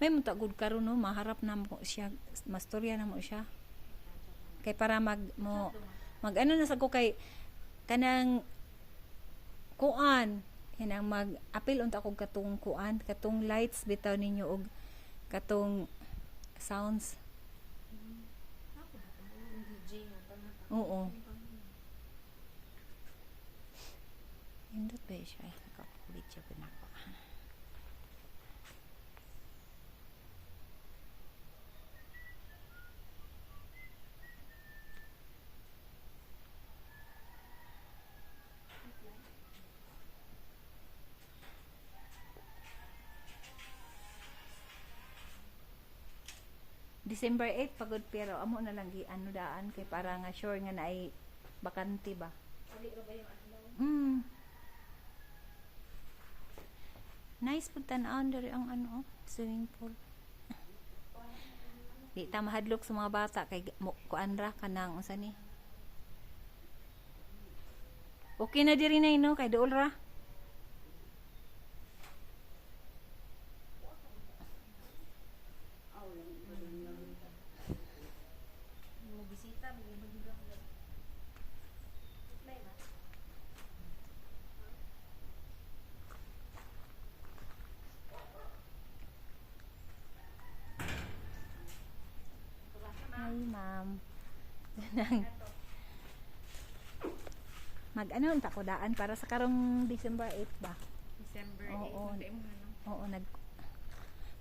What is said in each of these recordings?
May mutagod karon no, maharap na mo siya, mastorya na mo siya. Kay para mag ano na sa ko kay kanang kuan, kanang mag-apil unta kog katong kuan, katong lights bitaw ninyo og katong sounds. Oo. Indot ba siya? Nakapag-video ko na ako. December 8 pagod pero amo na lang gi ano daan kay para nga sure nga naay bakante ba. Nice pud tan-aon diri ang ano swimming pool. Di ta mahadlok sa mga bata kay kuan ra kanang unsa ni. Okay na diri nay no kay duol ra. Hi, ma'am. Mag-ano unta ko daan para sa karong December 8 ba? December 8. Oo. Ano? Oo,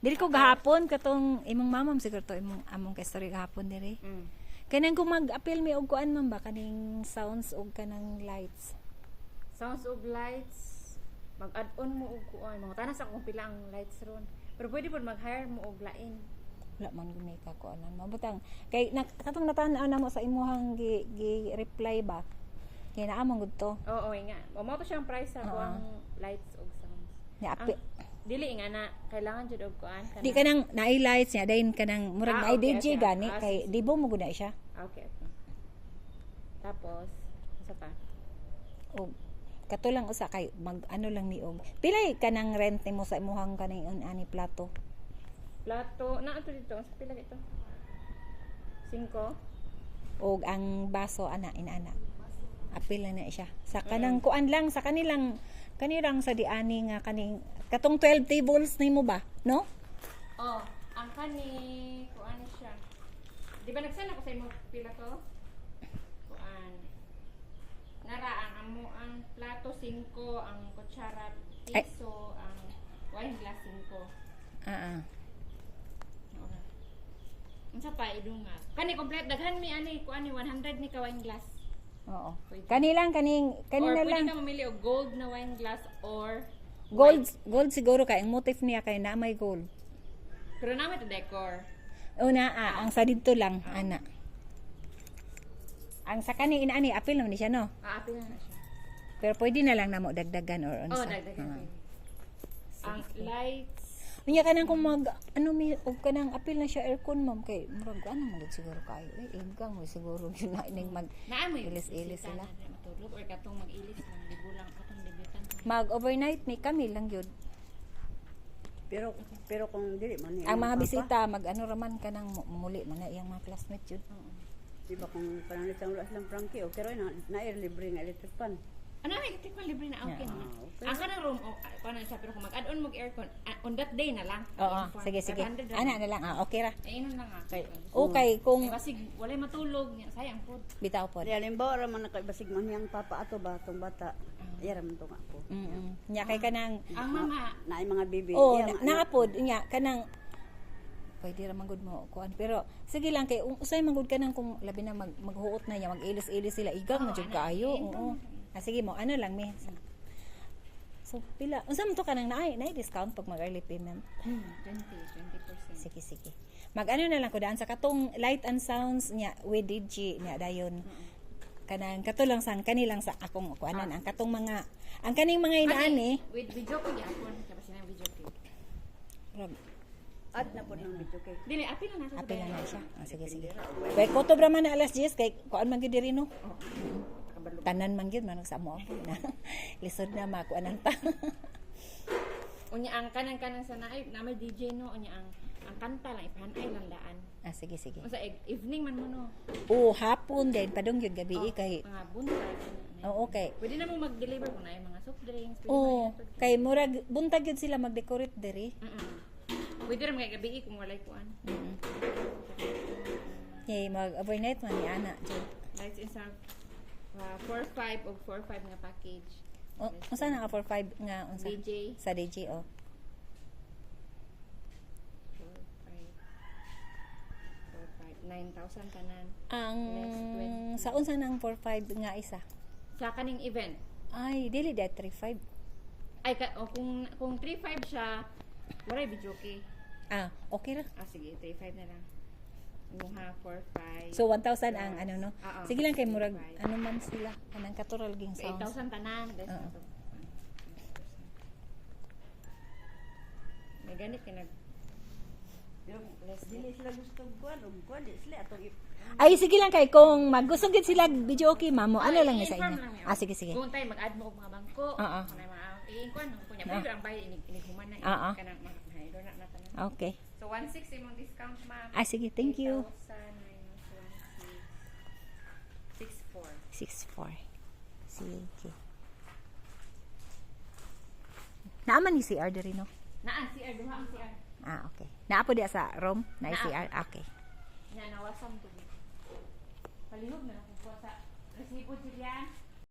dili ko gahapon katong imong mamam siguro to imong among kay story gahapon diri. Kanang kung mag-appeal mi og kuan man ba kaning sounds og kanang lights. Sounds of lights. Mag-add-on mo og kuan. Mga tanas akong pila ang lights ron. Pero pwede po mag-hire mo og lain. Wala man gud may kakuanan mabutang kay katong natan-aw na mo sa imuhang reply ba kay naa man gud to. Oo, nga. Mo to siyang price sa kuang lights og sounds. Ni Dili nga na kailangan jud og kuan di kanang naay lights niya dayon kanang murag may okay, DJ okay. gani kay dibo mo gud na siya. Okay. Tapos isa pa. Og kato lang usa kay mag ano lang ni og pilay kanang rent mo sa imuhang kaning ani plato. Plato, na ato dito, sa pila dito? 5. Og ang baso ana inana. Apil na siya. Sa kanang kuan lang sa kanilang sa diani nga kaning katong 12 tables nimo ba, no? Oh, ang kani kuan siya. Di ba nagsana ko sa imo pila to? Kuan. Nara ang amo ang plato 5, ang kutsara piso, ang wine glass 5. Unsa pa idunga? Kani complete daghan mi ani kuan ni 100 ni ka wine glass. Oo. Kanina Or lang. pwede ka mamili og gold na wine glass or Gold siguro kay ang motif niya kay na may gold. pero namin to decor. Una ang sa dito lang ana. Ang sa kani inaani apil naman ni siya no. Apil na siya. Pero pwede na lang namo dagdagan or unsa. Oh, dagdagan. Ang lights. Unya kanang kung mag ano mi og kanang apil na siya aircon ma'am kay murag ano man gud siguro kayo. Igang mo siguro yun na ining mag Naamoy ilis-ilis sila. Matulog or katong mag-ilis lang libo lang katong libutan. Mag overnight ni kami lang yun. Pero kung dili man ni Ang mga bisita mag ano raman kanang muli man na iyang mga classmates yun. di ba kung pananit ang ulas lang Frankie o pero na air libre nga electric fan. Ano na tikman libre na okay na. okay. Ang kanang room paano siya pero kung mag-add-on mo aircon on that day na lang. Oo, sige. Ana na lang. Okay ra. Ayun lang nga. Okay, kung Basig walay matulog, sayang po. bitaw po. Di halimbawa ra man nakabasig man yang papa ato ba tong bata. Iya ra man to nga ako. Nya kay kanang Ang mga Naay mga baby. oh, iya, naapod nya kanang pwede ra magud mo kuan pero sige lang kay usay magud kanang kung labi na maghuot na niya mag-ilis-ilis sila igang na jud kaayo. Oo. Sige mo ano lang mi. So pila unsa man to kanang naay discount pag mag early payment. 20%. Sige. Mag ano na lang ko daan sa katong light and sounds nya with DJ nya dayon. Kanang kato lang san kanilang sa akong kuanan ang katong mga ang kaning mga inaani With video ko gyapon kasi na video ko. Ad na po ng video kay. Dili apil na sa. apil na siya. Sige. Kay koto bra man na alas 10 kay kuan man gyud diri no. Tanan man gyud manong sa mo na. Lisod na makuanan pa. Unya ang kanang sa naay na may DJ no unya ang ang kanta lang ipahanay lang daan. Ah, sige, sige. Unsa evening man mo no. Oo, hapon din. Padong yun gabi kay... Mga buntag. Oo, okay. Pwede na mo mag-deliver kung na yung mga soft drinks. Pwede Oo, man yan. kay murag buntag yun sila mag-decorate diri. Pwede rin mga gabi kung walay kuan. Kay mag-overnight man ni ana jud. Lights in sa 4-5 o 4-5 nga package. Unsa na ka for 5 nga unsa? DJ. Sa DJ oh. 9,000 tanan. Ang Next 20. sa unsa nang 4-5 nga isa? Sa kaning event. Ay, dili da 3-5. Ay, kung 3-5 siya, waray video okay. Ah, okay ra. Ah, sige, 3-5 na lang. Muha 4-5. So 1,000 ang ano no. Oo. Sige lang kay murag 3-5. ano man sila kanang katural ging sounds. 8,000 tanan. Guys, Oo. may ganit ka nag... Dili sila gusto kuan di sila atong Ay sige lang kay kung magusto gid sila video okay mamo. Ano lang ni sa i-inform inyo? lang niyo. Ah, sige sige. Kung tayo mag-add mo og mga bangko, Oo. kung na mga i-inquan kunya Oo. pwede ang bayad inighuman na Oo. kanang mga hayro na tanan. Okay. So 1,600 imong discount ma'am. Ah, sige, thank you. 8,000 64. minus 1,6. Sige. Naaman ni CR diri no? Naan CR duha ang CR. Ah, okay. Naapo diya sa room na Naa. CR. Okay. Nya nawasam to. Palihog na ako sa resibo diyan.